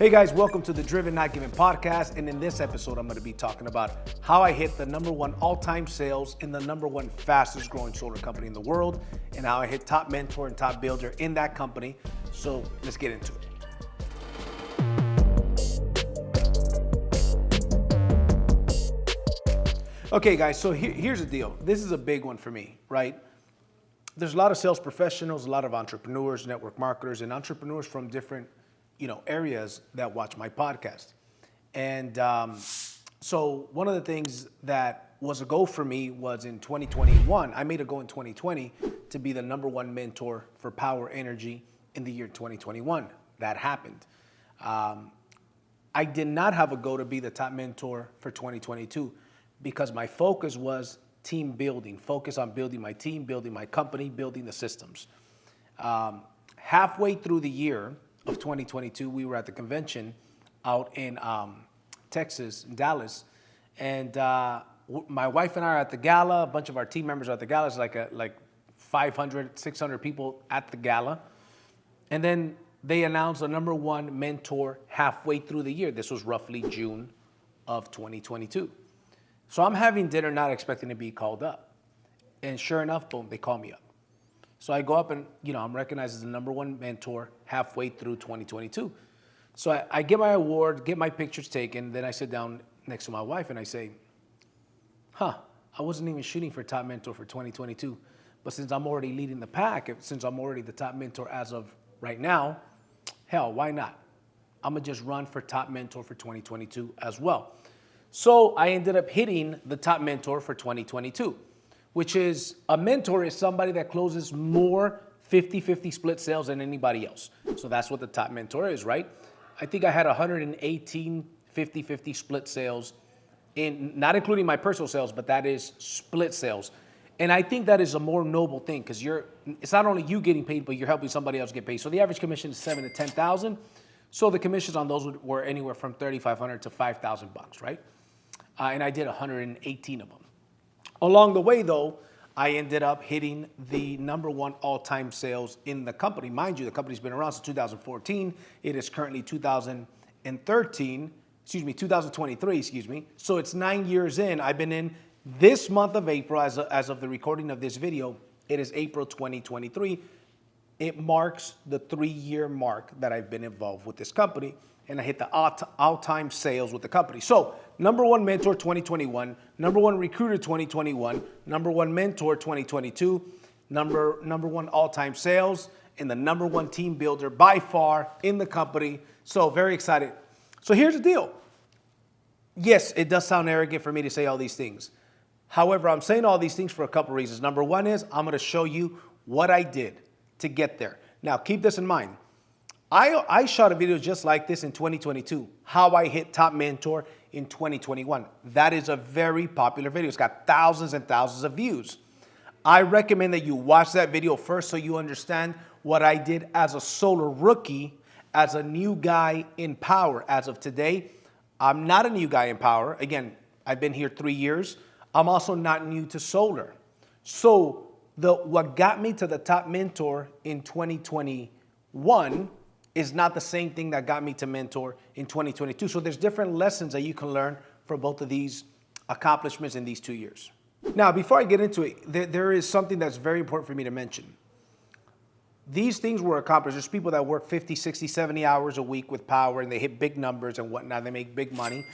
Hey guys, welcome to the Driven Not Given podcast. And in this episode, I'm going to be talking about how I hit the #1 all-time sales in the #1 fastest growing solar company in the world, and how I hit top mentor and top builder in that company. So let's get into it. Okay guys, so here's the deal. This is a big one for me, right? There's a lot of sales professionals, a lot of entrepreneurs, network marketers, and entrepreneurs from different areas that watch my podcast. And so one of the things that was a goal for me was in 2021, I made a goal in 2020 to be the #1 mentor for Powur Energy in the year 2021. That happened. I did not have a goal to be the top mentor for 2022 because my focus was team building, focus on building my team, building my company, building the systems. Halfway through the year of 2022, we were at the convention out in Texas, in Dallas, and my wife and I are at the gala. A bunch of our team members are at the gala. It's like 500, 600 people at the gala. And then they announced the #1 mentor halfway through the year. This was roughly June of 2022. So I'm having dinner not expecting to be called up. And sure enough, boom, they call me up. So I go up and, I'm recognized as the #1 mentor halfway through 2022. So I get my award, get my pictures taken. Then I sit down next to my wife and I say, I wasn't even shooting for top mentor for 2022. But since I'm already leading the pack, since I'm already the top mentor as of right now, hell, why not? I'm going to just run for top mentor for 2022 as well. So I ended up hitting the top mentor for 2022. Which is, a mentor is somebody that closes more 50-50 split sales than anybody else. So that's what the top mentor is, right? I think I had 118 50-50 split sales, not including my personal sales, but that is split sales. And I think that is a more noble thing because it's not only you getting paid, but you're helping somebody else get paid. So the average commission is $7,000 to $10,000. So the commissions on those were anywhere from $3,500 to $5,000, right? And I did 118 of them. Along the way, though, I ended up hitting the #1 all-time sales in the company. Mind you, the company's been around since 2014. It is currently 2023. So it's 9 years in. I've been in this month of April, as of the recording of this video. It is April 2023. It marks the 3-year mark that I've been involved with this company. And I hit the all-time sales with the company. So, #1 mentor 2021, #1 recruiter 2021, #1 mentor 2022, #1 all-time sales, and the #1 team builder by far in the company. So very excited. So here's the deal. Yes, it does sound arrogant for me to say all these things. However, I'm saying all these things for a couple reasons. #1 is I'm going to show you what I did to get there. Now, keep this in mind. I shot a video just like this in 2022, how I hit top mentor in 2021. That is a very popular video. It's got thousands and thousands of views. I recommend that you watch that video first so you understand what I did as a solar rookie, as a new guy in Powur. As of today, I'm not a new guy in Powur. Again, I've been here 3 years. I'm also not new to solar. So what got me to the top mentor in 2021 is not the same thing that got me to mentor in 2022. So there's different lessons that you can learn from both of these accomplishments in these 2 years. Now, before I get into it, there is something that's very important for me to mention. These things were accomplished. There's people that work 50, 60, 70 hours a week with Powur, and they hit big numbers and whatnot. They make big money.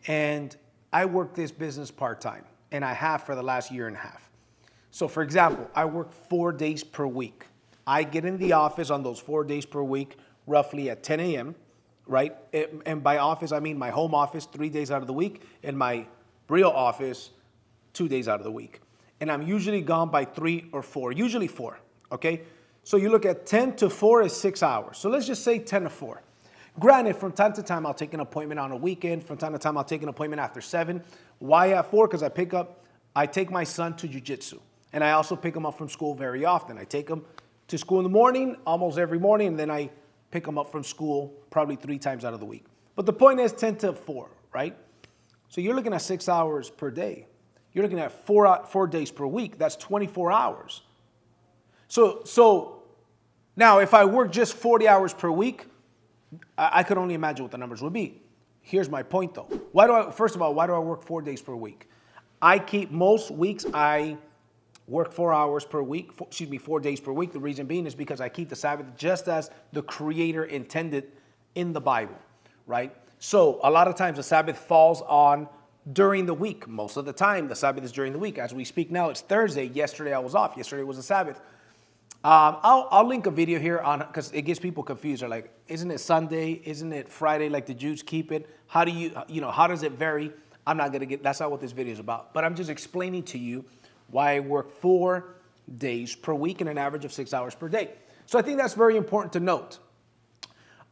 And I work this business part-time, and I have for the last year and a half. So for example, I work 4 days per week. I get in the office on those 4 days per week, roughly at 10 a.m., right? And by office, I mean my home office 3 days out of the week and my real office 2 days out of the week. And I'm usually gone by 3 or 4, usually 4, okay? So you look at 10 to 4 is 6 hours. So let's just say 10 to 4. Granted, from time to time, I'll take an appointment on a weekend. From time to time, I'll take an appointment after 7. Why at 4? Because I take my son to jiu-jitsu. And I also pick him up from school very often. I take him to school in the morning, almost every morning, and then I pick them up from school probably 3 times out of the week. But the point is 10 to 4, right? So you're looking at 6 hours per day. You're looking at 4 days per week. That's 24 hours. So now if I work just 40 hours per week, I could only imagine what the numbers would be. Here's my point though. First of all, why do I work 4 days per week? Most weeks I work 4 hours per week, 4 days per week. The reason being is because I keep the Sabbath just as the Creator intended in the Bible, right? So a lot of times the Sabbath falls on during the week. Most of the time the Sabbath is during the week. As we speak now, it's Thursday. Yesterday I was off. Yesterday was a Sabbath. I'll link a video here on, because it gets people confused. They're like, isn't it Sunday? Isn't it Friday like the Jews keep it? How do how does it vary? That's not what this video is about. But I'm just explaining to you why I work 4 days per week and an average of 6 hours per day. So I think that's very important to note.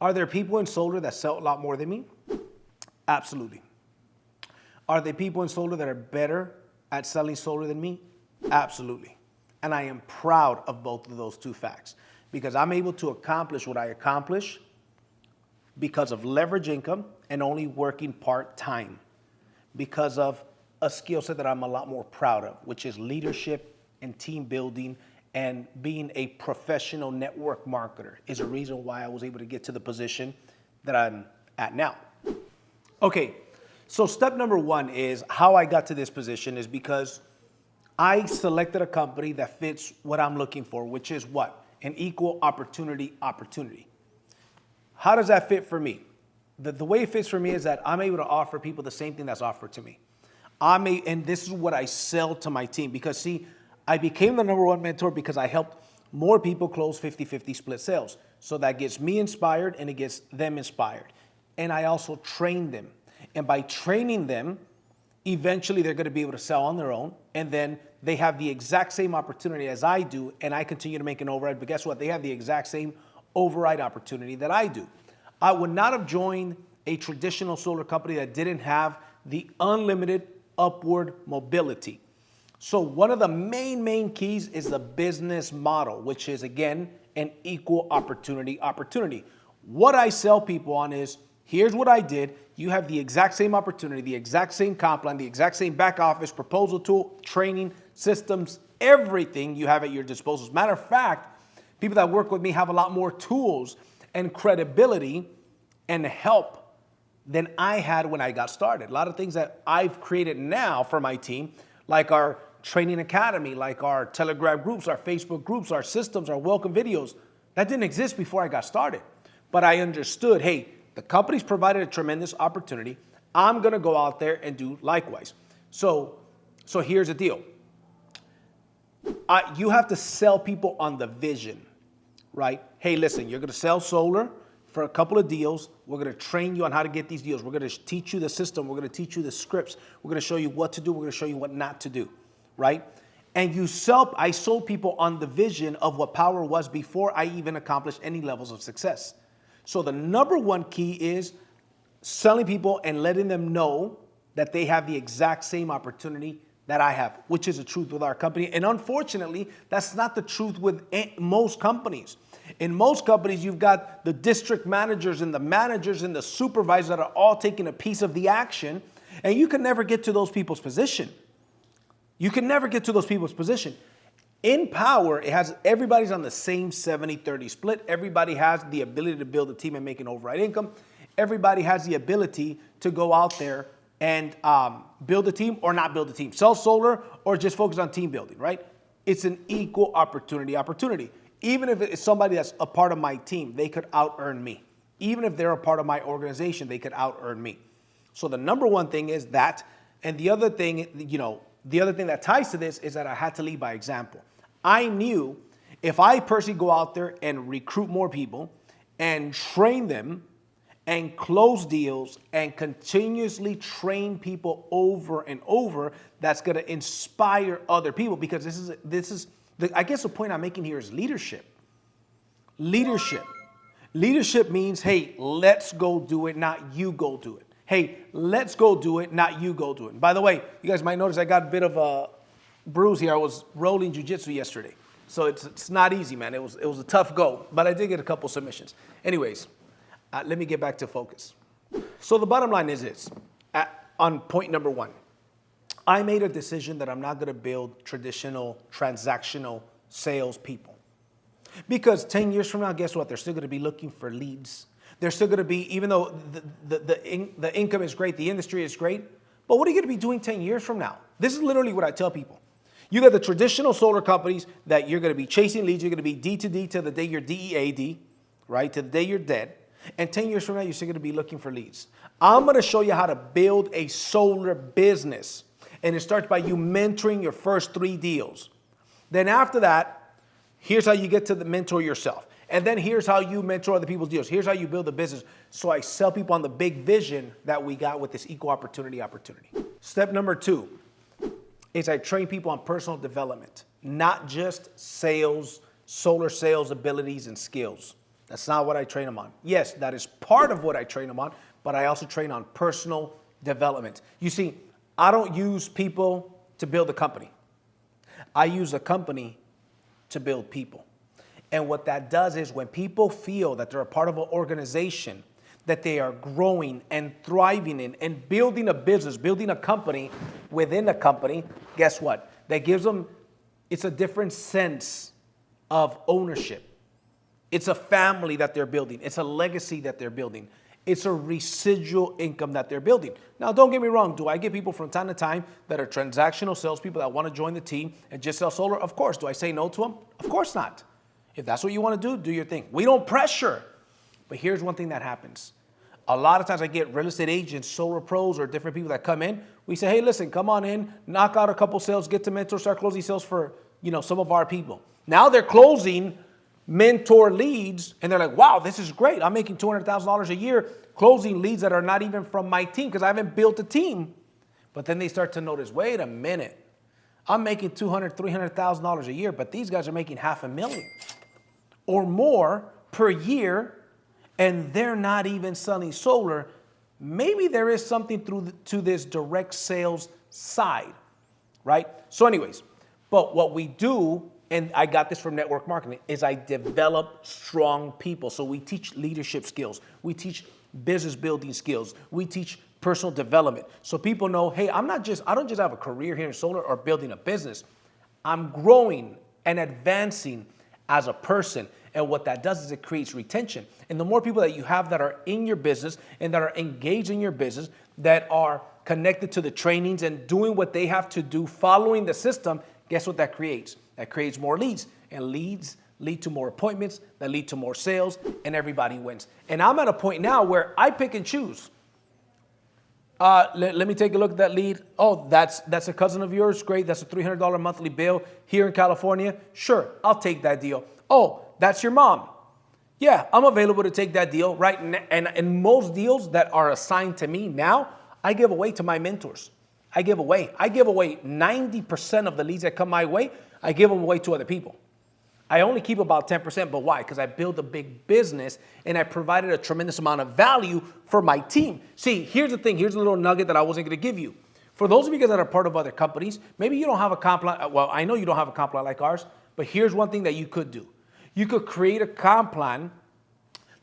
Are there people in solar that sell a lot more than me? Absolutely. Are there people in solar that are better at selling solar than me? Absolutely. And I am proud of both of those two facts because I'm able to accomplish what I accomplish because of leverage income and only working part-time, because of a skill set that I'm a lot more proud of, which is leadership and team building, and being a professional network marketer is a reason why I was able to get to the position that I'm at now. Okay, so step number 1 is how I got to this position is because I selected a company that fits what I'm looking for, which is what? An equal opportunity. How does that fit for me? The way it fits for me is that I'm able to offer people the same thing that's offered to me. And this is what I sell to my team because, see, I became the #1 mentor because I helped more people close 50-50 split sales. So that gets me inspired and it gets them inspired. And I also train them. And by training them, eventually they're going to be able to sell on their own. And then they have the exact same opportunity as I do. And I continue to make an override. But guess what? They have the exact same override opportunity that I do. I would not have joined a traditional solar company that didn't have the unlimited upward mobility. So one of the main keys is the business model, which is, again, an equal opportunity. What I sell people on is, here's what I did. You have the exact same opportunity, the exact same comp line, the exact same back office, proposal tool, training, systems, everything you have at your disposal. As a matter of fact, people that work with me have a lot more tools and credibility and help than I had when I got started. A lot of things that I've created now for my team, like our training academy, like our Telegram groups, our Facebook groups, our systems, our welcome videos, that didn't exist before I got started. But I understood, hey, the company's provided a tremendous opportunity. I'm going to go out there and do likewise. So here's the deal. You have to sell people on the vision, right? Hey, listen, you're going to sell solar for a couple of deals. We're going to train you on how to get these deals. We're going to teach you the system. We're going to teach you the scripts. We're going to show you what to do. We're going to show you what not to do, right? And I sold people on the vision of what Powur was before I even accomplished any levels of success. So the #1 key is selling people and letting them know that they have the exact same opportunity that I have, which is the truth with our company. And unfortunately, that's not the truth with most companies. In most companies, you've got the district managers and the supervisors that are all taking a piece of the action, and you can never get to those people's position. In Powur, everybody's on the same 70-30 split. Everybody has the ability to build a team and make an override income. Everybody has the ability to go out there and build a team or not build a team. Sell solar or just focus on team building, right? It's an equal opportunity. Even if it's somebody that's a part of my team, they could out-earn me. Even if they're a part of my organization, they could out-earn me. So the #1 thing is that. And the other thing, the other thing that ties to this is that I had to lead by example. I knew if I personally go out there and recruit more people and train them and close deals and continuously train people over and over, that's going to inspire other people, because I guess the point I'm making here is leadership. Leadership means, hey, let's go do it, not you go do it. Hey, let's go do it, not you go do it. And by the way, you guys might notice I got a bit of a bruise here. I was rolling jiu-jitsu yesterday. So it's not easy, man. It was a tough go, but I did get a couple submissions. Anyways, let me get back to focus. So the bottom line is this. On point #1, I made a decision that I'm not going to build traditional transactional sales people. Because 10 years from now, guess what? They're still going to be looking for leads. They're still going to be, even though the income is great, the industry is great, but what are you going to be doing 10 years from now? This is literally what I tell people. You got the traditional solar companies that you're going to be chasing leads. You're going to be D to D till the day you're DEAD, right? To the day you're dead. And 10 years from now, you're still going to be looking for leads. I'm going to show you how to build a solar business. And it starts by you mentoring your first 3 deals. Then after that, here's how you get to the mentor yourself. And then here's how you mentor other people's deals. Here's how you build a business. So I sell people on the big vision that we got with this equal opportunity. Step number 2 is I train people on personal development, not just sales, solar sales abilities and skills. That's not what I train them on. Yes, that is part of what I train them on, but I also train on personal development. You see, I don't use people to build a company. I use a company to build people. And what that does is when people feel that they're a part of an organization, that they are growing and thriving in and building a business, building a company within a company, guess what? That gives them, it's a different sense of ownership. It's a family that they're building. It's a legacy that they're building. It's a residual income that they're building. Now, don't get me wrong. Do I get people from time to time that are transactional salespeople that want to join the team and just sell solar? Of course. Do I say no to them? Of course not. If that's what you want to do your thing. We don't pressure. But here's one thing that happens. A lot of times I get real estate agents, solar pros, or different people that come in. We say, hey, listen, come on in, knock out a couple sales, get to mentor, start closing sales for, some of our people. Now they're closing mentor leads, and they're like, wow, this is great. I'm making $200,000 a year closing leads that are not even from my team because I haven't built a team. But then they start to notice, wait a minute. I'm making $200,000, $300,000 a year, but these guys are making $500,000 or more per year, and they're not even selling solar. Maybe there is something to this direct sales side, right? So anyways, but what we do, and I got this from network marketing, is I develop strong people. So we teach leadership skills. We teach business building skills. We teach personal development. So people know, hey, I don't just have a career here in solar or building a business. I'm growing and advancing as a person. And what that does is it creates retention. And the more people that you have that are in your business and that are engaged in your business, that are connected to the trainings and doing what they have to do, following the system, guess what that creates? That creates more leads. And leads lead to more appointments, that lead to more sales, and everybody wins. And I'm at a point now where I pick and choose. Let me take a look at that lead. Oh, that's a cousin of yours. Great. That's a $300 monthly bill here in California. Sure, I'll take that deal. Oh, that's your mom. Yeah, I'm available to take that deal, right? And most deals that are assigned to me now, I give away to my mentors. I give away 90% of the leads that come my way. I give them away to other people. I only keep about 10%, but why? Because I built a big business and I provided a tremendous amount of value for my team. See, here's the thing. Here's a little nugget that I wasn't going to give you. For those of you guys that are part of other companies, maybe you don't have a comp plan. Well, I know you don't have a comp plan like ours, but here's one thing that you could do. You could create a comp plan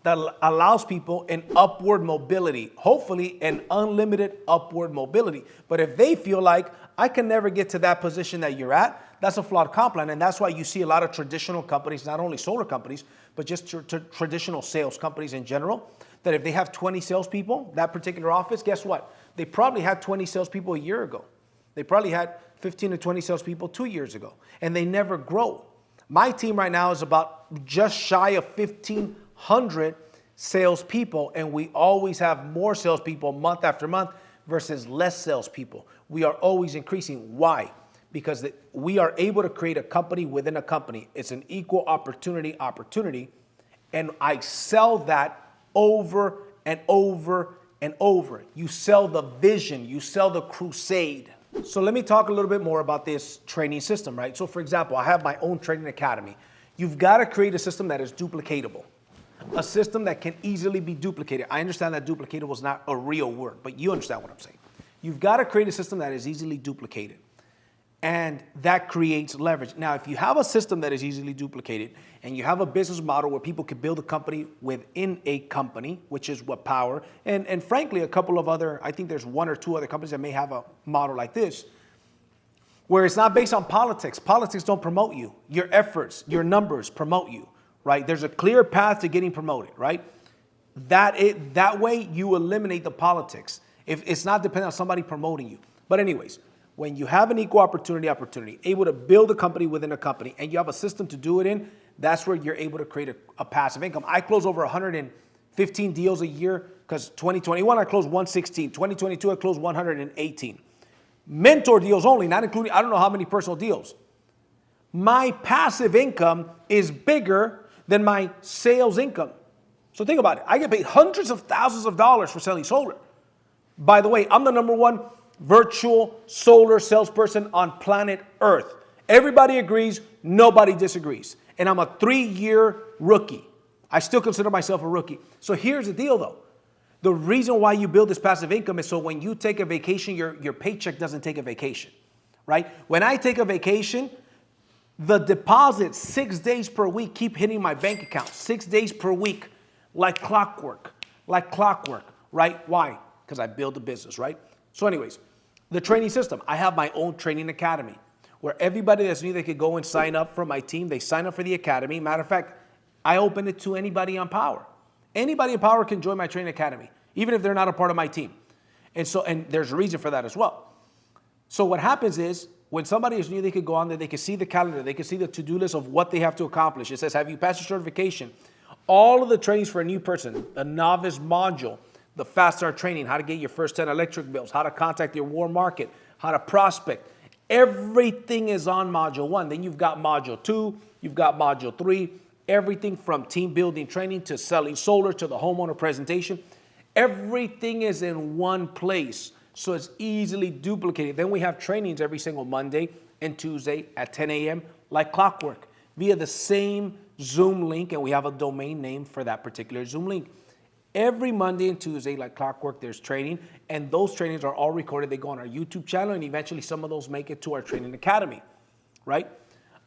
that allows people an upward mobility, hopefully an unlimited upward mobility. But if they feel like I can never get to that position that you're at, that's a flawed comp plan. And that's why you see a lot of traditional companies, not only solar companies, but just traditional sales companies in general, that if they have 20 salespeople, that particular office, guess what? They probably had 20 salespeople a year ago. They probably had 15 to 20 salespeople 2 years ago, and they never grow. My team right now is about just shy of 1,500 salespeople, and we always have more salespeople month after month versus less salespeople. We are always increasing. Why? Because we are able to create a company within a company. It's an equal opportunity, and I sell that over and over and over. You sell the vision. You sell the crusade. So let me talk a little bit more about this training system, right? So for example, I have my own training academy. You've got to create a system that is duplicatable, a system that can easily be duplicated. I understand that duplicatable is not a real word, but you understand what I'm saying. You've got to create a system that is easily duplicated, and that creates leverage. Now, if you have a system that is easily duplicated and you have a business model where people can build a company within a company, which is what Powur, and frankly, a couple of other, I think there's 1 or 2 other companies that may have a model like this, where it's not based on politics. Politics don't promote you. Your efforts, your numbers promote you, right? There's a clear path to getting promoted, right? That way you eliminate the politics. If it's not dependent on somebody promoting you. But anyways, when you have an equal opportunity, able to build a company within a company, and you have a system to do it in, that's where you're able to create a passive income. I close over 115 deals a year because 2021 I closed 116. 2022 I closed 118. Mentor deals only, not including, I don't know how many personal deals. My passive income is bigger than my sales income. So think about it. I get paid hundreds of thousands of dollars for selling solar. By the way, I'm the #1 virtual solar salesperson on planet Earth. Everybody agrees, nobody disagrees. And I'm a 3-year rookie. I still consider myself a rookie. So here's the deal though. The reason why you build this passive income is so when you take a vacation, your paycheck doesn't take a vacation, right? When I take a vacation, the deposits 6 days per week keep hitting my bank account, 6 days per week, like clockwork, right? Why? Because I build a business, right? So anyways, the training system, I have my own training academy where everybody that's new, they could go and sign up for my team. They sign up for the academy. Matter of fact, I open it to anybody on Powur. Anybody in Powur can join my training academy, even if they're not a part of my team. And there's a reason for that as well. So what happens is when somebody is new, they could go on there, they can see the calendar, they can see the to-do list of what they have to accomplish. It says, have you passed your certification? All of the trainings for a new person, a novice module, the fast start training, how to get your first 10 electric bills, how to contact your warm market, how to prospect. Everything is on module 1. Then you've got module 2, you've got module 3, everything from team building training to selling solar to the homeowner presentation. Everything is in one place, so it's easily duplicated. Then we have trainings every single Monday and Tuesday at 10 a.m. like clockwork via the same Zoom link, and we have a domain name for that particular Zoom link. Every Monday and Tuesday, like clockwork, there's training, and those trainings are all recorded. They go on our YouTube channel, and eventually some of those make it to our training academy, right?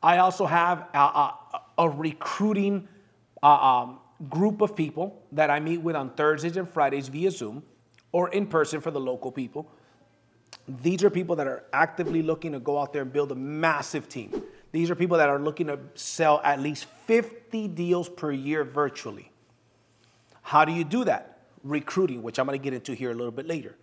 I also have a recruiting group of people that I meet with on Thursdays and Fridays via Zoom or in person for the local people. These are people that are actively looking to go out there and build a massive team. These are people that are looking to sell at least 50 deals per year virtually. How do you do that? Recruiting, which I'm going to get into here a little bit later.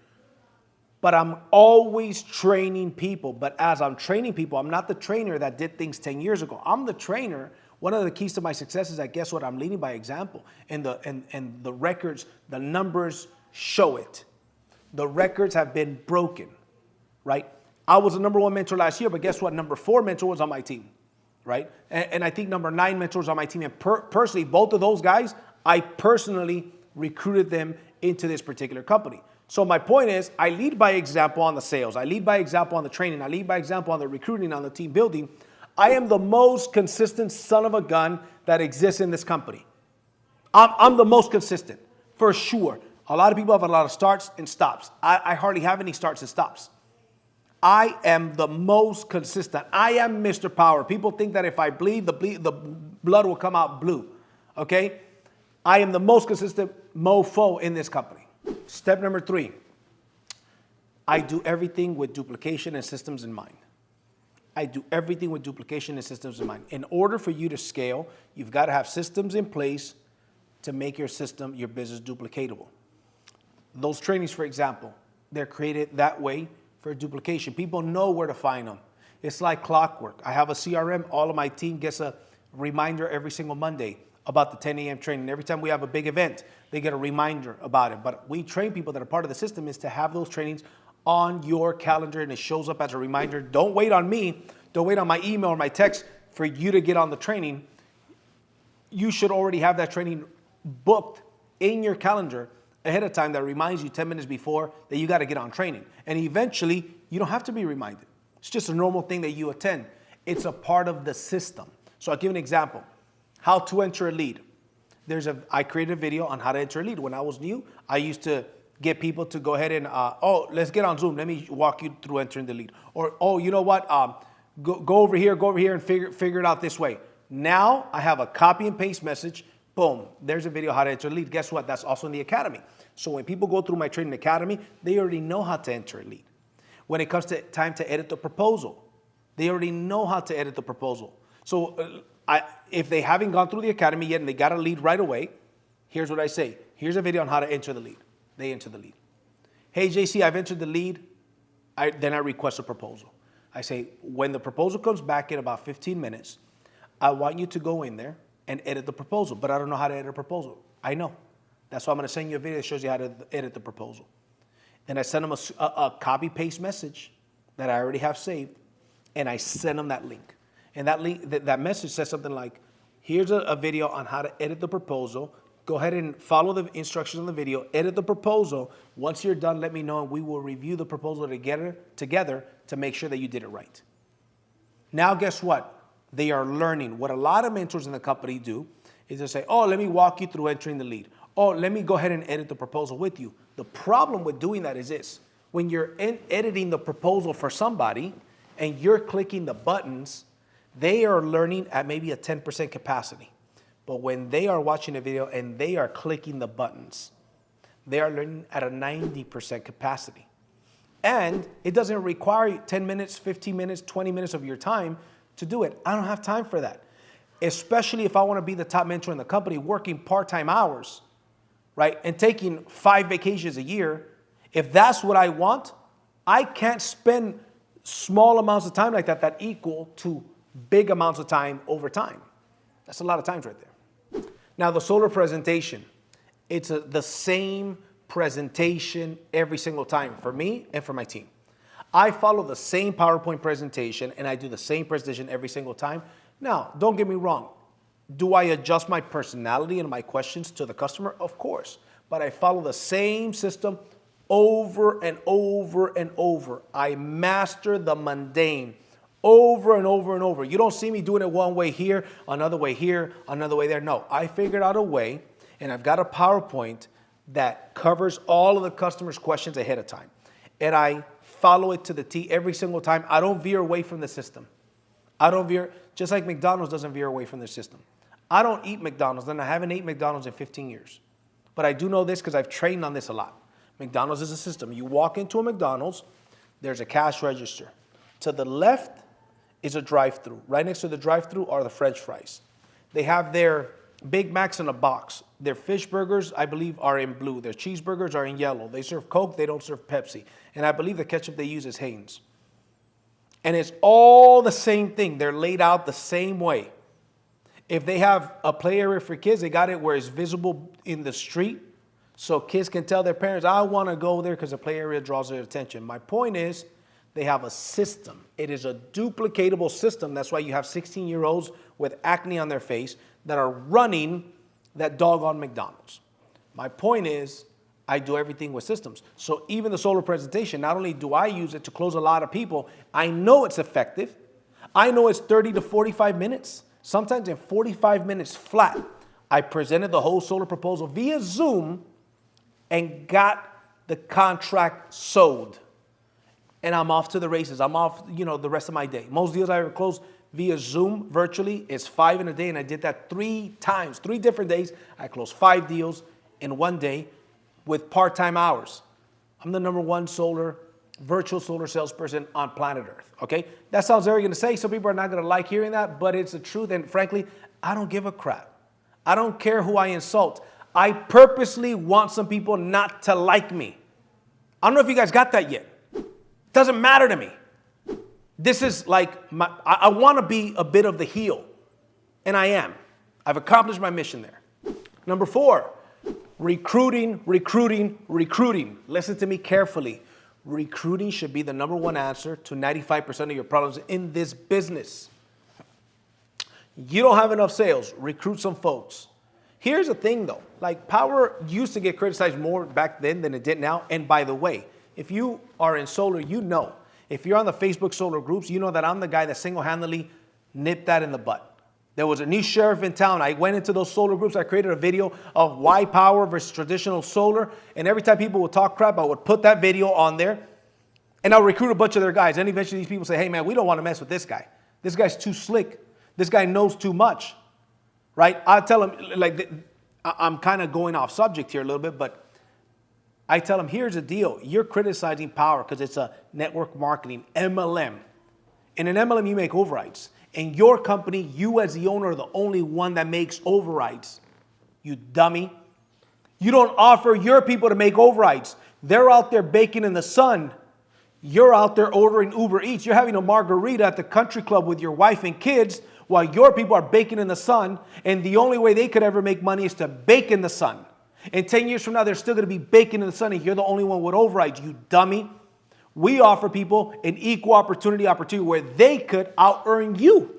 But I'm always training people. But as I'm training people, I'm not the trainer that did things 10 years ago. I'm the trainer. One of the keys to my success is that, guess what? I'm leading by example. And the records, the numbers show it. The records have been broken, right? I was the #1 mentor last year, but guess what? #4 mentor was on my team, right? And I think #9 mentor was on my team. And personally, both of those guys, I personally recruited them into this particular company. So my point is, I lead by example on the sales. I lead by example on the training. I lead by example on the recruiting, on the team building. I am the most consistent son of a gun that exists in this company. I'm the most consistent, for sure. A lot of people have a lot of starts and stops. I hardly have any starts and stops. I am the most consistent. I am Mr. Powur. People think that if I bleed, the blood will come out blue, okay? I am the most consistent mofo in this company. Step number 3, I do everything with duplication and systems in mind. I do everything with duplication and systems in mind. In order for you to scale, you've got to have systems in place to make your system, your business duplicatable. Those trainings, for example, they're created that way for duplication. People know where to find them. It's like clockwork. I have a CRM. All of my team gets a reminder every single Monday about the 10 a.m. training. Every time we have a big event, they get a reminder about it. But we train people that are part of the system is to have those trainings on your calendar, and it shows up as a reminder. Don't wait on me. Don't wait on my email or my text for you to get on the training. You should already have that training booked in your calendar ahead of time that reminds you 10 minutes before that you got to get on training. And eventually, you don't have to be reminded. It's just a normal thing that you attend. It's a part of the system. So I'll give you an example. How to enter a lead. I created a video on how to enter a lead. When I was new, I used to get people to go ahead and, let's get on Zoom. Let me walk you through entering the lead. Or, you know what? Go over here and figure it out this way. Now I have a copy and paste message. Boom, there's a video how to enter a lead. Guess what? That's also in the academy. So when people go through my training academy, they already know how to enter a lead. When it comes to time to edit the proposal, they already know how to edit the proposal. So if they haven't gone through the academy yet and they got a lead right away, here's what I say. Here's a video on how to enter the lead. They enter the lead. Hey, JC, I've entered the lead. Then I request a proposal. I say, when the proposal comes back in about 15 minutes, I want you to go in there and edit the proposal, but I don't know how to edit a proposal. I know. That's why I'm going to send you a video that shows you how to edit the proposal. Then I send them a copy-paste message that I already have saved, and I send them that link. And that link, that message says something like, here's a video on how to edit the proposal. Go ahead and follow the instructions on the video, edit the proposal. Once you're done, let me know, and we will review the proposal together to make sure that you did it right. Now, guess what? They are learning. What a lot of mentors in the company do is they say, oh, let me walk you through entering the lead. Oh, let me go ahead and edit the proposal with you. The problem with doing that is this. When you're editing the proposal for somebody and you're clicking the buttons, they are learning at maybe a 10% capacity. But when they are watching a video and they are clicking the buttons, they are learning at a 90% capacity. And it doesn't require 10 minutes, 15 minutes, 20 minutes of your time to do it. I don't have time for that. Especially if I want to be the top mentor in the company, working part-time hours, right? And taking 5 vacations a year. If that's what I want, I can't spend small amounts of time like that equal to big amounts of time over time. That's a lot of times right there. Now, the solar presentation, it's the same presentation every single time for me and for my team. I follow the same PowerPoint presentation and I do the same presentation every single time. Now, don't get me wrong. Do I adjust my personality and my questions to the customer? Of course. But I follow the same system over and over and over. I master the mundane over and over and over. You don't see me doing it one way here, another way here, another way there. No, I figured out a way, and I've got a PowerPoint that covers all of the customer's questions ahead of time. And I follow it to the T every single time. I don't veer away from the system. I don't veer, just like McDonald's doesn't veer away from the system. I don't eat McDonald's, and I haven't eaten McDonald's in 15 years. But I do know this because I've trained on this a lot. McDonald's is a system. You walk into a McDonald's, there's a cash register. To the left is a drive-thru. Right next to the drive-thru are the French fries. They have their Big Macs in a box. Their fish burgers, I believe, are in blue. Their cheeseburgers are in yellow. They serve Coke, they don't serve Pepsi. And I believe the ketchup they use is Heinz. And it's all the same thing. They're laid out the same way. If they have a play area for kids, they got it where it's visible in the street. So kids can tell their parents, I want to go there because the play area draws their attention. My point is, they have a system. It is a duplicatable system. That's why you have 16-year-olds with acne on their face that are running that doggone McDonald's. My point is, I do everything with systems. So even the solar presentation, not only do I use it to close a lot of people, I know it's effective. I know it's 30 to 45 minutes. Sometimes in 45 minutes flat, I presented the whole solar proposal via Zoom and got the contract sold. And I'm off to the races. I'm off, the rest of my day. Most deals I ever close via Zoom virtually is 5 in a day, and I did that 3 times, 3 different days. I closed 5 deals in one day with part-time hours. I'm the #1 virtual solar salesperson on planet Earth, okay? That sounds arrogant to say. Some people are not going to like hearing that, but it's the truth, and frankly, I don't give a crap. I don't care who I insult. I purposely want some people not to like me. I don't know if you guys got that yet. Doesn't matter to me. This is like, I want to be a bit of the heel, and I am. I've accomplished my mission there. Number 4, recruiting. Listen to me carefully. Recruiting should be the #1 answer to 95% of your problems in this business. You don't have enough sales, recruit some folks. Here's the thing though, like Powur used to get criticized more back then than it did now. And by the way, if you are in solar, if you're on the Facebook solar groups, you know that I'm the guy that single-handedly nipped that in the butt. There was a new sheriff in town. I went into those solar groups. I created a video of why Powur versus traditional solar. And every time people would talk crap, I would put that video on there. And I'll recruit a bunch of their guys. And eventually these people say, hey man, we don't want to mess with this guy. This guy's too slick. This guy knows too much. Right? I tell them, like, I'm kind of going off subject here a little bit, but I tell them, here's the deal. You're criticizing Powur because it's a network marketing MLM. In an MLM, you make overrides. In your company, you as the owner are the only one that makes overrides. You dummy. You don't offer your people to make overrides. They're out there baking in the sun. You're out there ordering Uber Eats. You're having a margarita at the country club with your wife and kids while your people are baking in the sun. And the only way they could ever make money is to bake in the sun. And 10 years from now, they're still going to be baking in the sun and you're the only one with overrides, you dummy. We offer people an equal opportunity where they could out-earn you.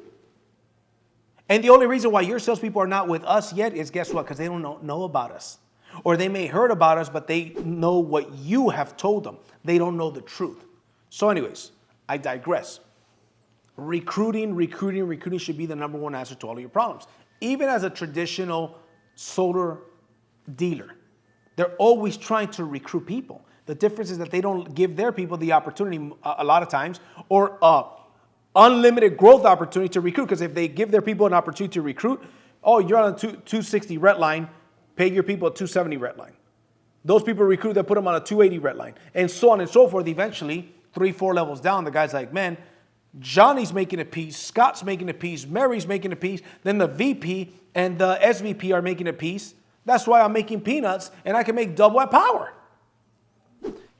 And the only reason why your salespeople are not with us yet is, guess what? Because they don't know about us. Or they may heard about us, but they know what you have told them. They don't know the truth. So anyways, I digress. Recruiting should be the number one answer to all of your problems. Even as a traditional solar dealer, they're always trying to recruit people. The difference is that they don't give their people the opportunity a lot of times, or unlimited growth opportunity to recruit. Because if they give their people an opportunity to recruit, oh, you're on a 260 red line, pay your people a 270 red line. Those people recruit, they put them on a 280 red line, and so on and so forth. Eventually, 3-4 levels down, the guy's like, man, Johnny's making a piece, Scott's making a piece, Mary's making a piece, then the VP and the SVP are making a piece. That's why I'm making peanuts, and I can make double at Powur.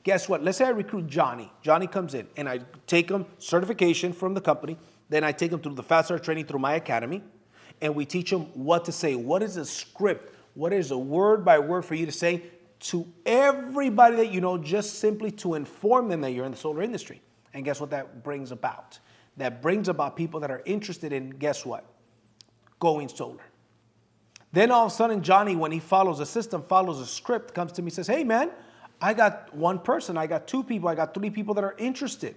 Guess what? Let's say I recruit Johnny. Johnny comes in, and I take him certification from the company. Then I take him through the Fast Start training through my academy, and we teach him what to say. What is a script? What is a word by word for you to say to everybody that you know, just simply to inform them that you're in the solar industry. And guess what that brings about? That brings about people that are interested in, guess what? Going solar. Then all of a sudden, Johnny, when he follows a system, follows a script, comes to me and says, hey man, I got one person, I got 2 people, I got 3 people that are interested.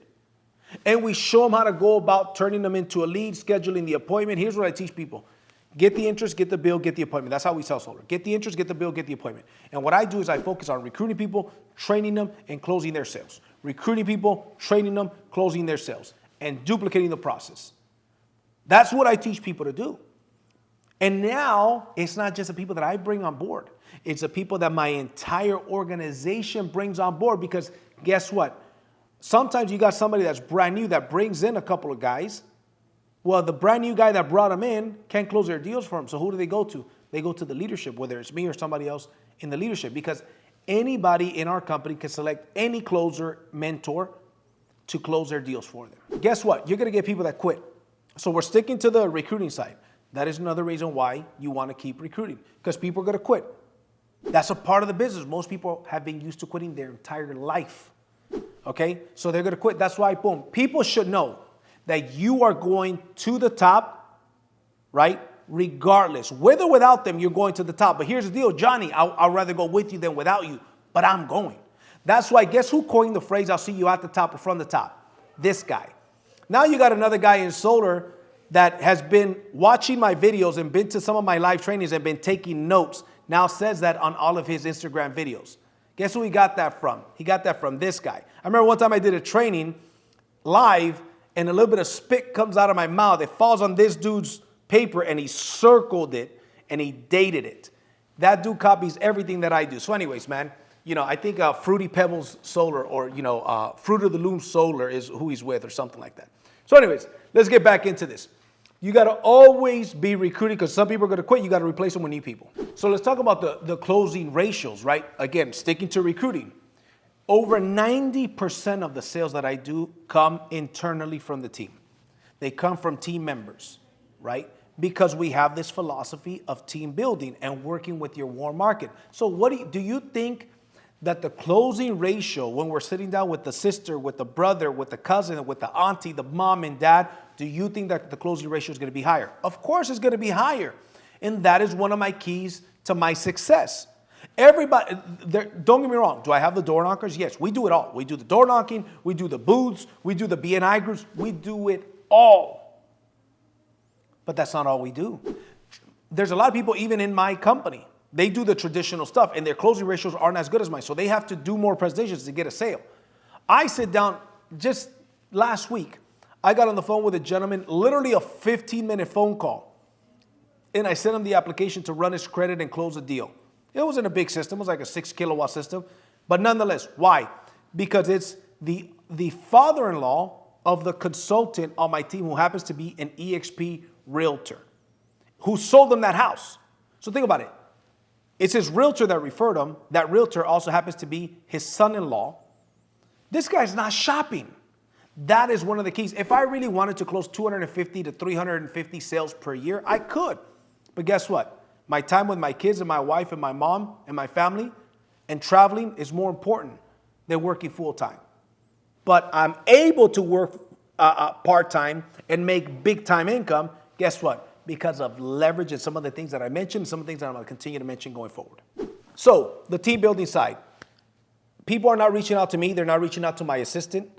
And we show them how to go about turning them into a lead, scheduling the appointment. Here's what I teach people. Get the interest, get the bill, get the appointment. That's how we sell solar. Get the interest, get the bill, get the appointment. And what I do is I focus on recruiting people, training them, and closing their sales. Recruiting people, training them, closing their sales, and duplicating the process. That's what I teach people to do. And now it's not just the people that I bring on board. It's the people that my entire organization brings on board, because guess what? Sometimes you got somebody that's brand new that brings in a couple of guys. Well, the brand new guy that brought them in can't close their deals for them. So who do they go to? They go to the leadership, whether it's me or somebody else in the leadership, because anybody in our company can select any closer mentor to close their deals for them. Guess what? You're going to get people that quit. So we're sticking to the recruiting side. That is another reason why you want to keep recruiting, because people are going to quit. That's a part of the business. Most people have been used to quitting their entire life. Okay? So they're going to quit. That's why, boom, people should know that you are going to the top, right? Regardless. With or without them, you're going to the top. But here's the deal, Johnny, I'd rather go with you than without you, but I'm going. That's why, guess who coined the phrase, I'll see you at the top or from the top? This guy. Now you got another guy in solar that has been watching my videos and been to some of my live trainings and been taking notes, now says that on all of his Instagram videos. Guess who he got that from? He got that from this guy. I remember one time I did a training live, and a little bit of spit comes out of my mouth. It falls on this dude's paper, and he circled it, and he dated it. That dude copies everything that I do. So anyways, man, you know, I think Fruity Pebbles Solar, or, you know, Fruit of the Loom Solar is who he's with, or something like that. So anyways, let's get back into this. You got to always be recruiting, because some people are going to quit. You got to replace them with new people. So let's talk about the closing ratios, right? Again, sticking to recruiting. Over 90% of the sales that I do come internally from the team. They come from team members, right? Because we have this philosophy of team building and working with your warm market. So what do you think that the closing ratio, when we're sitting down with the sister, with the brother, with the cousin, with the auntie, the mom and dad, do you think that the closing ratio is going to be higher? Of course it's going to be higher. And that is one of my keys to my success. Everybody, don't get me wrong. Do I have the door knockers? Yes, we do it all. We do the door knocking. We do the booths. We do the BNI groups. We do it all. But that's not all we do. There's a lot of people, even in my company, they do the traditional stuff, and their closing ratios aren't as good as mine. So they have to do more presentations to get a sale. I sit down just last week. I got on the phone with a gentleman, literally a 15-minute phone call. And I sent him the application to run his credit and close a deal. It wasn't a big system. It was like a 6-kilowatt system. But nonetheless, why? Because it's the father-in-law of the consultant on my team, who happens to be an EXP realtor, who sold them that house. So think about it. It's his realtor that referred him. That realtor also happens to be his son-in-law. This guy's not shopping. That is one of the keys. If I really wanted to close 250 to 350 sales per year, I could. But guess what? My time with my kids and my wife and my mom and my family and traveling is more important than working full-time. But I'm able to work part-time and make big-time income. Guess what? Because of leverage and some of the things that I mentioned, some of the things that I'm going to continue to mention going forward. So the team building side. People are not reaching out to me. They're not reaching out to my assistant.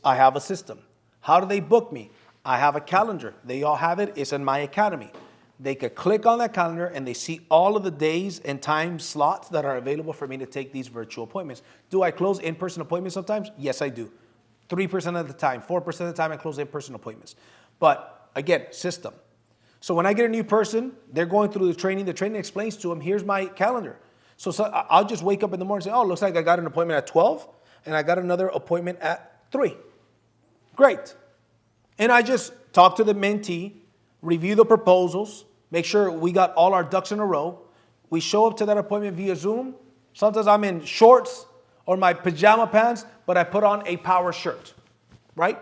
I have a system. How do they book me? I have a calendar. They all have it. It's in my academy. They could click on that calendar and they see all of the days and time slots that are available for me to take these virtual appointments. Do I close in-person appointments sometimes? Yes, I do. 3% of the time, 4% of the time I close in-person appointments. But again, system. So when I get a new person, they're going through the training explains to them, here's my calendar. So I'll just wake up in the morning and say, oh, looks like I got an appointment at 12 and I got another appointment at 3. Great. And I just talk to the mentee, review the proposals, make sure we got all our ducks in a row. We show up to that appointment via Zoom. Sometimes I'm in shorts or my pajama pants, but I put on a Powur shirt, right?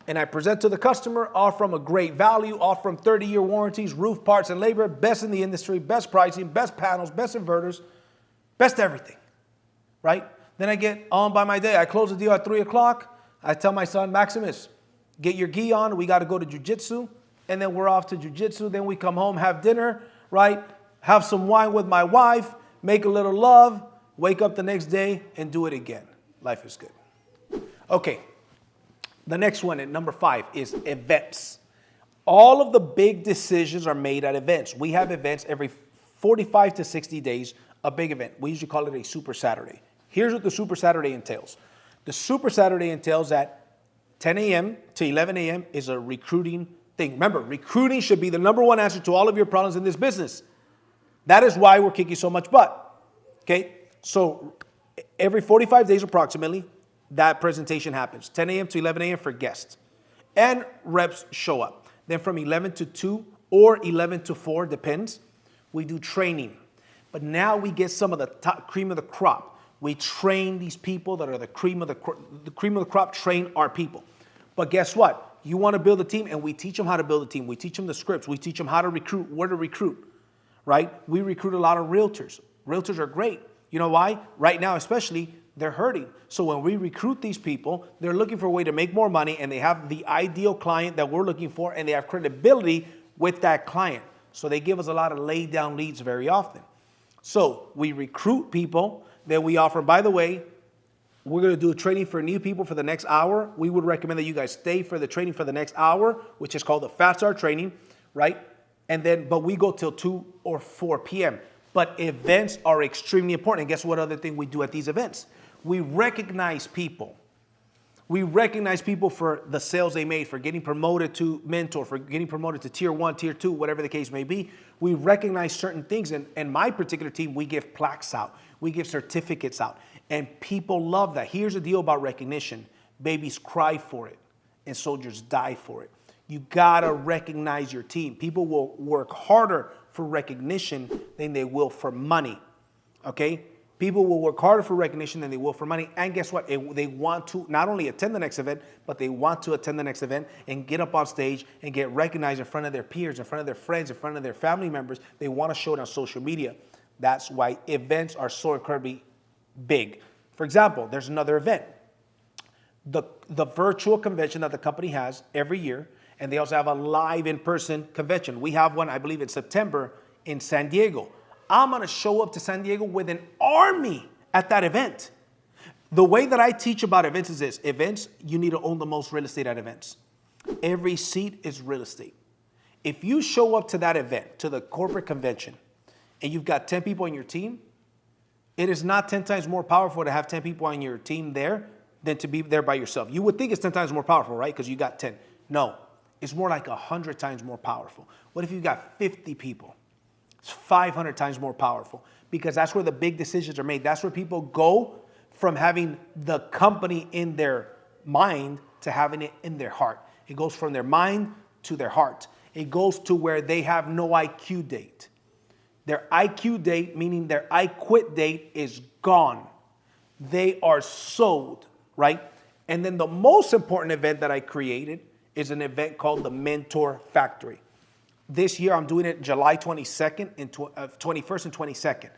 And I present to the customer, all from a great value, all from 30-year warranties, roof parts and labor, best in the industry, best pricing, best panels, best inverters, best everything, right? Then I get on by my day. I close the deal at 3 o'clock. I tell my son, Maximus, get your gi on. We got to go to jiu-jitsu. And then we're off to jiu-jitsu. Then we come home, have dinner, right? Have some wine with my wife, make a little love, wake up the next day and do it again. Life is good. Okay. The next one at number 5 is events. All of the big decisions are made at events. We have events every 45 to 60 days, a big event. We usually call it a Super Saturday. Here's what the Super Saturday entails. The Super Saturday entails that 10 a.m. to 11 a.m. is a recruiting thing. Remember, recruiting should be the number one answer to all of your problems in this business. That is why we're kicking so much butt. Okay? So every 45 days approximately, that presentation happens. 10 a.m. to 11 a.m. for guests. And reps show up. Then from 11 to 2 or 11 to 4, depends, we do training. But now we get some of the top cream of the crop. We train these people that are the cream of the crop, train our people. But guess what? You want to build a team, and we teach them how to build a team. We teach them the scripts. We teach them how to recruit, where to recruit, right? We recruit a lot of realtors. Realtors are great. You know why? Right now, especially, they're hurting. So when we recruit these people, they're looking for a way to make more money, and they have the ideal client that we're looking for, and they have credibility with that client. So they give us a lot of laid down leads very often. So we recruit people. Then we offer, by the way, we're going to do a training for new people for the next hour. We would recommend that you guys stay for the training for the next hour, which is called the Fast Start training, right? And then, but we go till 2 or 4 p.m. But events are extremely important. And guess what other thing we do at these events? We recognize people. We recognize people for the sales they made, for getting promoted to mentor, for getting promoted to tier 1, tier 2, whatever the case may be. We recognize certain things. And my particular team, we give plaques out. We give certificates out. And people love that. Here's the deal about recognition. Babies cry for it, and soldiers die for it. You gotta recognize your team. People will work harder for recognition than they will for money, okay? People will work harder for recognition than they will for money. And guess what? They want to not only attend the next event, but they want to attend the next event and get up on stage and get recognized in front of their peers, in front of their friends, in front of their family members. They want to show it on social media. That's why events are so incredibly big. For example, there's another event. The virtual convention that the company has every year, and they also have a live in-person convention. We have one, I believe, in September in San Diego. I'm going to show up to San Diego with an army at that event. The way that I teach about events is this. Events, you need to own the most real estate at events. Every seat is real estate. If you show up to that event, to the corporate convention, and you've got 10 people on your team, it is not 10 times more powerful to have 10 people on your team there than to be there by yourself. You would think it's 10 times more powerful, right? Because you got 10. No, it's more like 100 times more powerful. What if you got 50 people? It's 500 times more powerful, because that's where the big decisions are made. That's where people go from having the company in their mind to having it in their heart. It goes from their mind to their heart. It goes to where they have no IQ date. Their IQ date, meaning their I quit date, is gone. They are sold, right? And then the most important event that I created is an event called the Mentor Factory. This year, I'm doing it July 22nd and 21st and 22nd.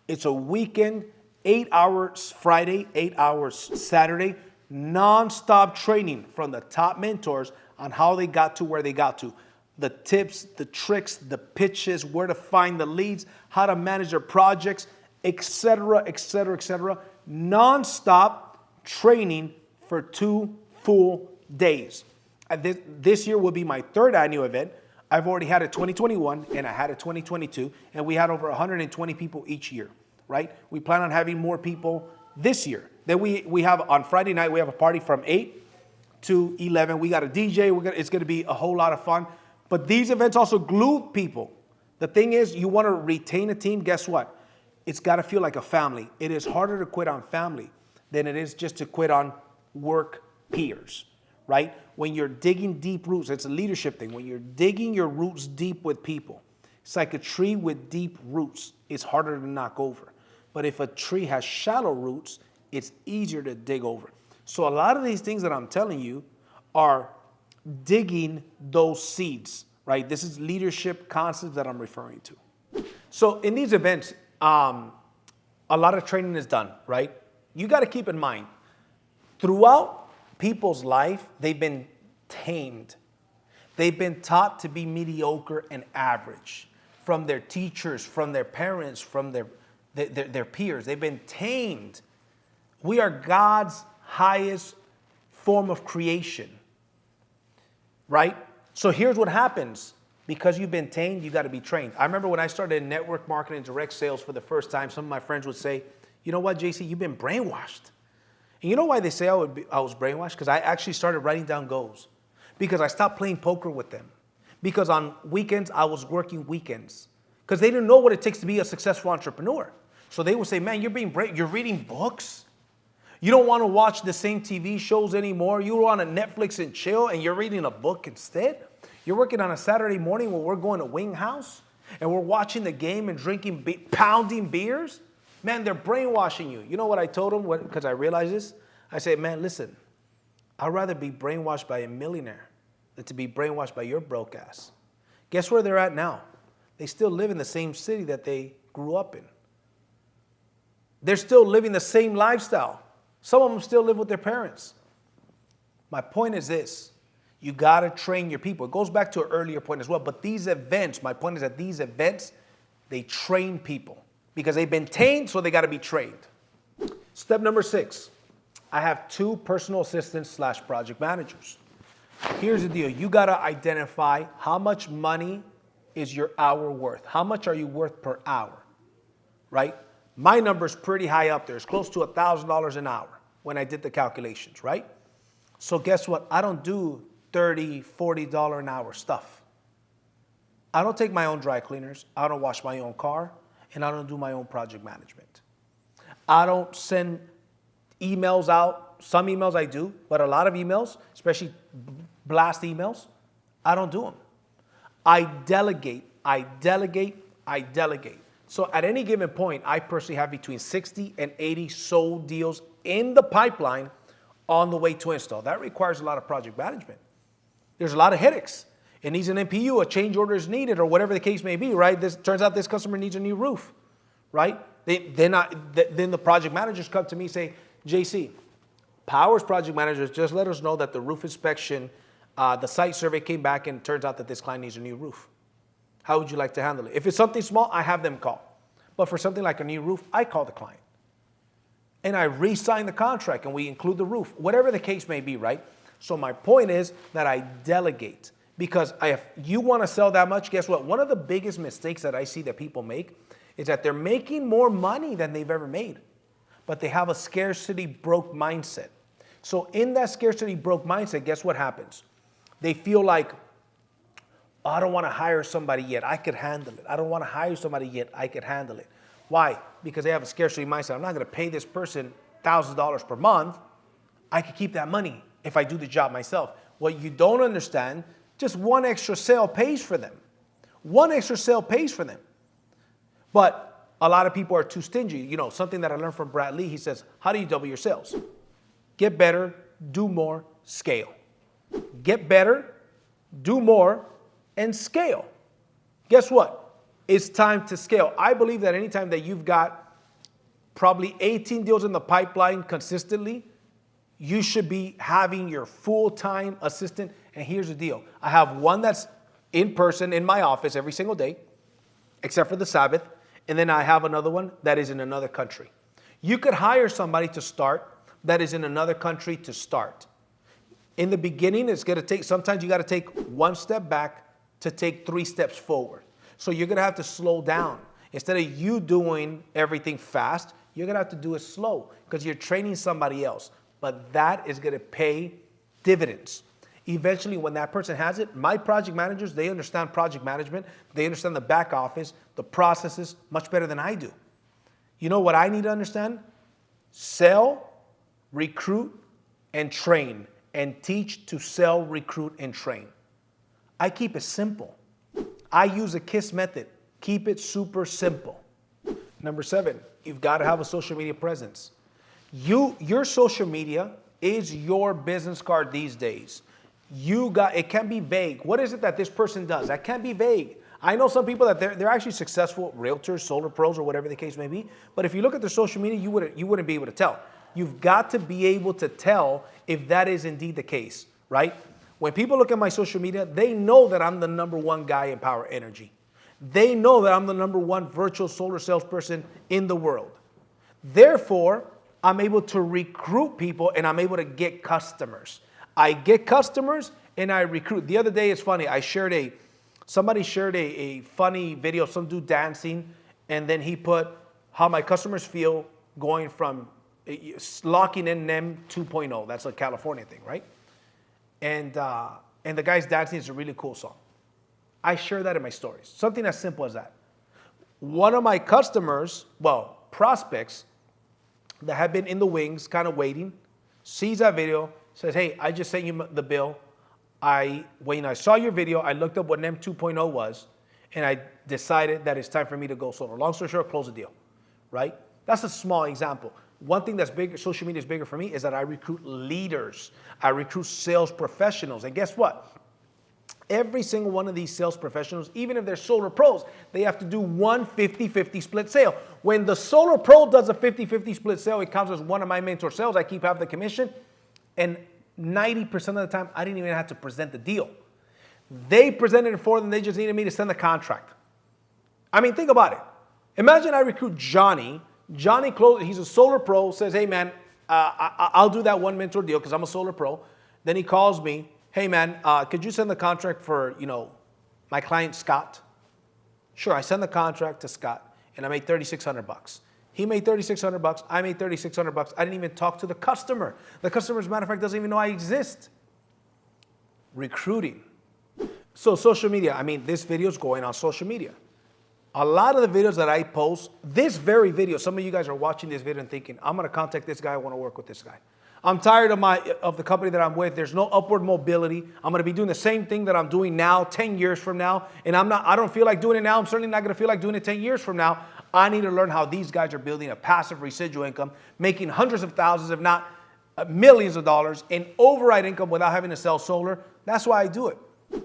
It's a weekend, 8 hours Friday, 8 hours Saturday, non-stop training from the top mentors on how they got to where they got to. The tips, the tricks, the pitches, where to find the leads, how to manage their projects, etc., etc., etc. Non-stop training for 2 full days. This year will be my 3rd annual event. I've already had a 2021 and I had a 2022, and we had over 120 people each year, right? We plan on having more people this year. Then we have on Friday night, we have a party from 8 to 11. We got a DJ. It's going to be a whole lot of fun. But these events also glue people. The thing is, you want to retain a team. Guess what? It's got to feel like a family. It is harder to quit on family than it is just to quit on work peers, right? When you're digging deep roots, it's a leadership thing. When you're digging your roots deep with people, it's like a tree with deep roots. It's harder to knock over. But if a tree has shallow roots, it's easier to dig over. So a lot of these things that I'm telling you are digging those seeds, right? This is leadership concepts that I'm referring to. So in these events, a lot of training is done, right? You got to keep in mind, throughout people's life, they've been tamed. They've been taught to be mediocre and average from their teachers, from their parents, from their peers. They've been tamed. We are God's highest form of creation, right? So here's what happens. Because you've been tamed, you got to be trained. I remember when I started in network marketing, direct sales for the first time, some of my friends would say, you know what, JC, you've been brainwashed. And you know why they say I was brainwashed? Because I actually started writing down goals. Because I stopped playing poker with them. Because on weekends, I was working weekends. Because they didn't know what it takes to be a successful entrepreneur. So they would say, man, you're reading books? You don't want to watch the same TV shows anymore? You want to Netflix and chill, and you're reading a book instead? You're working on a Saturday morning when we're going to Wing House, and we're watching the game and drinking, pounding beers? Man, they're brainwashing you. You know what I told them? Because I realized this? I said, man, listen, I'd rather be brainwashed by a millionaire than to be brainwashed by your broke ass. Guess where they're at now? They still live in the same city that they grew up in. They're still living the same lifestyle. Some of them still live with their parents. My point is this. You got to train your people. It goes back to an earlier point as well. But these events, my point is that these events, they train people. Because they've been tamed, so they got to be trained. Step number 6. I have 2 personal assistants / project managers. Here's the deal. You got to identify how much money is your hour worth. How much are you worth per hour, right? My number's pretty high up there. It's close to $1,000 an hour when I did the calculations, right? So guess what? I don't do $30, $40 an hour stuff. I don't take my own dry cleaners. I don't wash my own car. And I don't do my own project management. I don't send emails out. Some emails I do, but a lot of emails, especially blast emails, I don't do them. I delegate. So at any given point, I personally have between 60 and 80 sold deals in the pipeline on the way to install. That requires a lot of project management. There's a lot of headaches. It needs an MPU, a change order is needed, or whatever the case may be, right? Turns out this customer needs a new roof, right? Then the project managers come to me and say, JC, Powur's project managers just let us know that the roof inspection, the site survey came back and it turns out that this client needs a new roof. How would you like to handle it? If it's something small, I have them call. But for something like a new roof, I call the client. And I re-sign the contract and we include the roof, whatever the case may be, right? So my point is that I delegate. Because if you want to sell that much, guess what? One of the biggest mistakes that I see that people make is that they're making more money than they've ever made. But they have a scarcity broke mindset. So in that scarcity broke mindset, guess what happens? They feel like, oh, I don't want to hire somebody yet. I could handle it. I don't want to hire somebody yet. I could handle it. Why? Because they have a scarcity mindset. I'm not going to pay this person $1,000 per month. I could keep that money if I do the job myself. What you don't understand, just one extra sale pays for them. One extra sale pays for them. But a lot of people are too stingy. You know, something that I learned from Brad Lee, he says, how do you double your sales? Get better, do more, scale. Get better, do more, and scale. Guess what? It's time to scale. I believe that anytime that you've got probably 18 deals in the pipeline consistently, you should be having your full-time assistant. And here's the deal. I have one that's in person in my office every single day, except for the Sabbath. And then I have another one that is in another country. You could hire somebody to start that is in another country to start. In the beginning, it's going to take, sometimes you got to take one step back to take 3 steps forward. So you're going to have to slow down. Instead of you doing everything fast, you're going to have to do it slow because you're training somebody else. But that is going to pay dividends. Eventually, when that person has it, my project managers, they understand project management. They understand the back office, the processes much better than I do. You know what I need to understand? Sell, recruit, and train. And teach to sell, recruit, and train. I keep it simple. I use a KISS method. Keep it super simple. Number 7, you've got to have a social media presence. Your social media is your business card these days. It can be vague. What is it that this person does? That can't be vague. I know some people that they're actually successful realtors, solar pros, or whatever the case may be. But if you look at their social media, you wouldn't be able to tell. You've got to be able to tell if that is indeed the case, right? When people look at my social media, they know that I'm the #1 guy in Powur Energy. They know that I'm the #1 virtual solar salesperson in the world. Therefore, I'm able to recruit people and I'm able to get customers. I get customers and I recruit. The other day, it's funny. Somebody shared a funny video of some dude dancing, and then he put how my customers feel going from locking in NEM 2.0. That's a California thing, right? And the guy's dancing is a really cool song. I share that in my stories. Something as simple as that. One of my customers, prospects that have been in the wings, kind of waiting, sees that video, says, hey, I just sent you the bill. When I saw your video, I looked up what NEM 2.0 was, and I decided that it's time for me to go solar. Long story short, close the deal, right? That's a small example. One thing that's bigger, social media is bigger for me, is that I recruit leaders. I recruit sales professionals. And guess what? Every single one of these sales professionals, even if they're solar pros, they have to do one 50-50 split sale. When the solar pro does a 50-50 split sale, it counts as one of my mentor sales. I keep half the commission. And 90% of the time, I didn't even have to present the deal. They presented it for them. They just needed me to send the contract. I mean, think about it. Imagine I recruit Johnny. Johnny closes, he's a solar pro, says, hey man, I'll do that one mentor deal because I'm a solar pro. Then he calls me, hey man, could you send the contract for, my client Scott? Sure, I send the contract to Scott and I made $3,600. He made $3,600, I made $3,600. I didn't even talk to the customer. The customer, as a matter of fact, doesn't even know I exist. Recruiting. So social media, this video is going on social media. A lot of the videos that I post, this very video, some of you guys are watching this video and thinking, I'm going to contact this guy. I want to work with this guy. I'm tired of the company that I'm with. There's no upward mobility. I'm going to be doing the same thing that I'm doing now 10 years from now. And I don't feel like doing it now. I'm certainly not going to feel like doing it 10 years from now. I need to learn how these guys are building a passive residual income, making hundreds of thousands, if not millions of dollars in override income without having to sell solar. That's why I do it.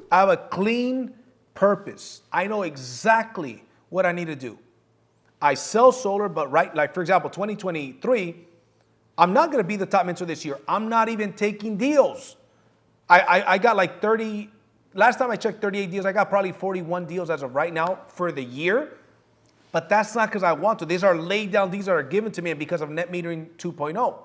I have a clean purpose. I know exactly what I need to do. I sell solar, but for example, 2023, I'm not going to be the top mentor this year. I'm not even taking deals. I got like 30, last time I checked 38 deals. I got probably 41 deals as of right now for the year. But that's not because I want to. These are laid down, these are given to me because of net metering 2.0.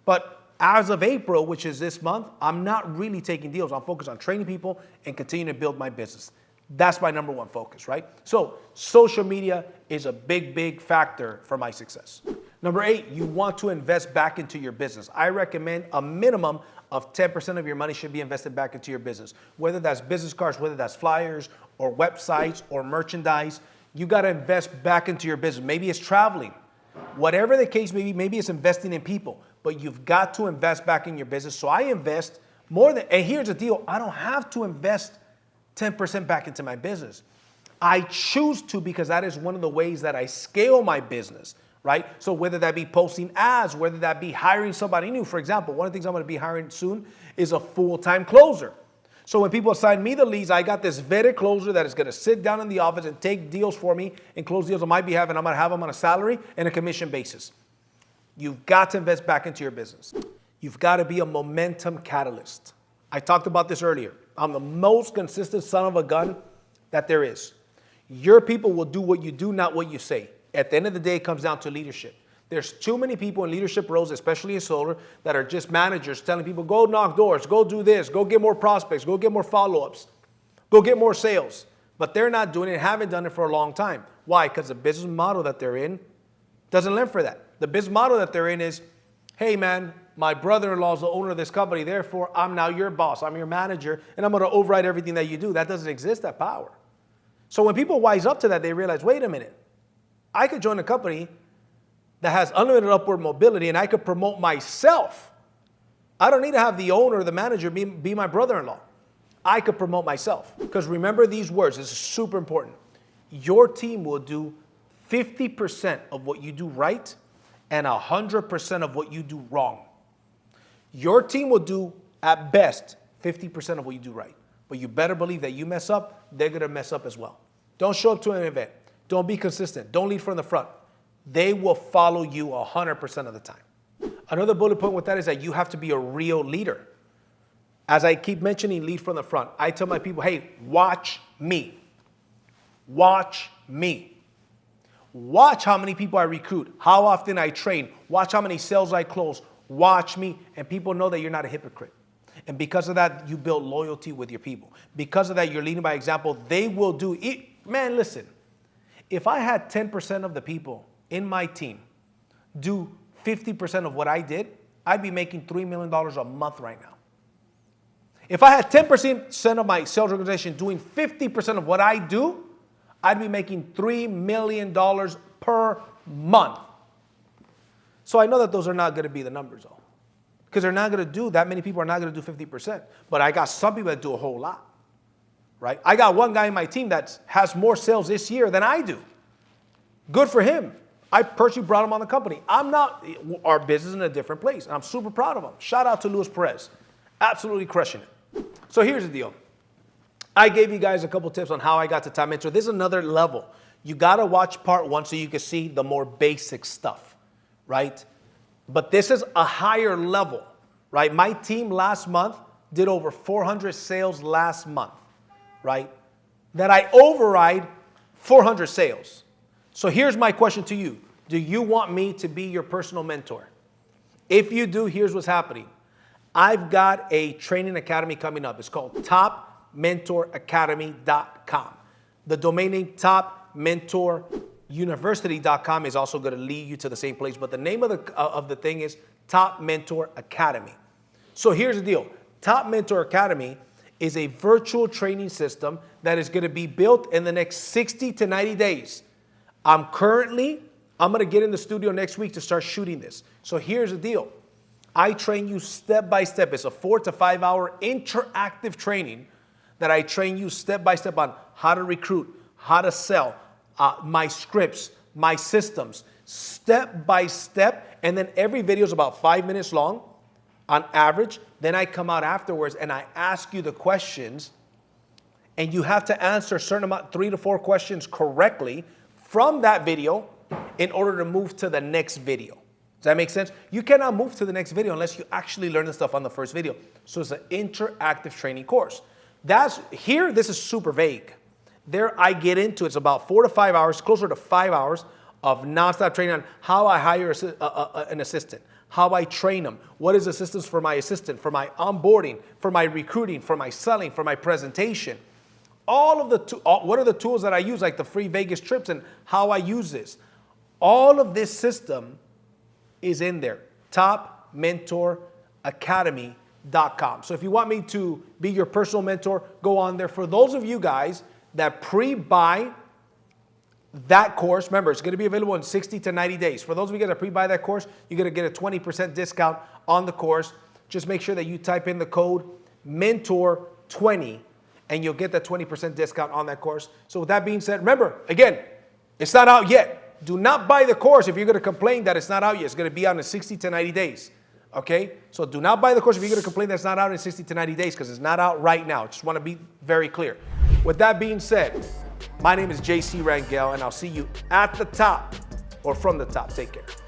But as of April, which is this month, I'm not really taking deals. I'm focused on training people and continuing to build my business. That's my #1 focus, right? So social media is a big, big factor for my success. Number 8, you want to invest back into your business. I recommend a minimum of 10% of your money should be invested back into your business. Whether that's business cards, whether that's flyers or websites or merchandise, you got to invest back into your business. Maybe it's traveling. Whatever the case may be, maybe it's investing in people, but you've got to invest back in your business. So I invest more than, and here's the deal, I don't have to invest 10% back into my business. I choose to because that is one of the ways that I scale my business, right? So whether that be posting ads, whether that be hiring somebody new. For example, one of the things I'm going to be hiring soon is a full-time closer. So when people assign me the leads, I got this vetted closer that is going to sit down in the office and take deals for me and close deals on my behalf, and I'm going to have them on a salary and a commission basis. You've got to invest back into your business. You've got to be a momentum catalyst. I talked about this earlier. I'm the most consistent son of a gun that there is. Your people will do what you do, not what you say. At the end of the day, it comes down to leadership. There's too many people in leadership roles, especially in solar, that are just managers telling people, go knock doors, go do this, go get more prospects, go get more follow-ups, go get more sales. But they're not doing it, haven't done it for a long time. Why? Because the business model that they're in doesn't lend for that. The business model that they're in is, hey man, my brother-in-law is the owner of this company, therefore I'm now your boss, I'm your manager, and I'm going to override everything that you do. That doesn't exist at Powur. So when people wise up to that, they realize, wait a minute, I could join a company that has unlimited upward mobility, and I could promote myself. I don't need to have the owner or the manager be my brother-in-law. I could promote myself. Because remember these words, this is super important. Your team will do 50% of what you do right and 100% of what you do wrong. Your team will do, at best, 50% of what you do right. But you better believe that you mess up, they're going to mess up as well. Don't show up to an event. Don't be consistent. Don't lead from the front. They will follow you 100% of the time. Another bullet point with that is that you have to be a real leader. As I keep mentioning, lead from the front. I tell my people, hey, watch me. Watch me. Watch how many people I recruit, how often I train, watch how many sales I close. Watch me, and people know that you're not a hypocrite. And because of that, you build loyalty with your people. Because of that, you're leading by example. They will do it. Man, listen, if I had 10% of the people in my team do 50% of what I did, I'd be making $3 million a month right now. If I had 10% of my sales organization doing 50% of what I do, I'd be making $3 million per month. So I know that those are not going to be the numbers, though. Because they're not going to do, that many people are not going to do 50%. But I got some people that do a whole lot, right? I got one guy in my team that has more sales this year than I do. Good for him. I personally brought him on the company. I'm not, our business is in a different place. And I'm super proud of him. Shout out to Luis Perez. Absolutely crushing it. So here's the deal. I gave you guys a couple tips on how I got to Top Mentor. This is another level. You got to watch part one so you can see the more basic stuff, right? But this is a higher level, right? My team last month did over 400 sales last month, right? That I override 400 sales. So here's my question to you. Do you want me to be your personal mentor? If you do, here's what's happening. I've got a training academy coming up. It's called topmentoracademy.com. The domain name topmentoruniversity.com is also going to lead you to the same place. But the name of the thing is Top Mentor Academy. So here's the deal. Top Mentor Academy is a virtual training system that is going to be built in the next 60 to 90 days. I'm going to get in the studio next week to start shooting this. So here's the deal. I train you step by step. It's a 4 to 5 hour interactive training that I train you step by step on how to recruit, how to sell, my scripts, my systems, step by step. And then every video is about 5 minutes long on average. Then I come out afterwards and I ask you the questions, and you have to answer a certain amount, 3 to 4 questions correctly from that video in order to move to the next video. Does that make sense? You cannot move to the next video unless you actually learn the stuff on the first video. So it's an interactive training course. This is super vague. There I get into, it's about 4 to 5 hours, closer to 5 hours of nonstop training on how I hire an assistant, how I train them, what is assistance for my assistant, for my onboarding, for my recruiting, for my selling, for my presentation. All of what are the tools that I use, like the free Vegas trips and how I use this. All of this system is in there, topmentoracademy.com. So if you want me to be your personal mentor, go on there. For those of you guys that pre-buy that course, remember, it's going to be available in 60 to 90 days. For those of you guys that pre-buy that course, you're going to get a 20% discount on the course. Just make sure that you type in the code MENTOR20, and you'll get that 20% discount on that course. So with that being said, remember, again, it's not out yet. Do not buy the course if you're going to complain that it's not out yet. It's going to be out in 60 to 90 days. Okay? So do not buy the course if you're going to complain that it's not out in 60 to 90 days because it's not out right now. Just want to be very clear. With that being said, my name is JC Rangel, and I'll see you at the top or from the top. Take care.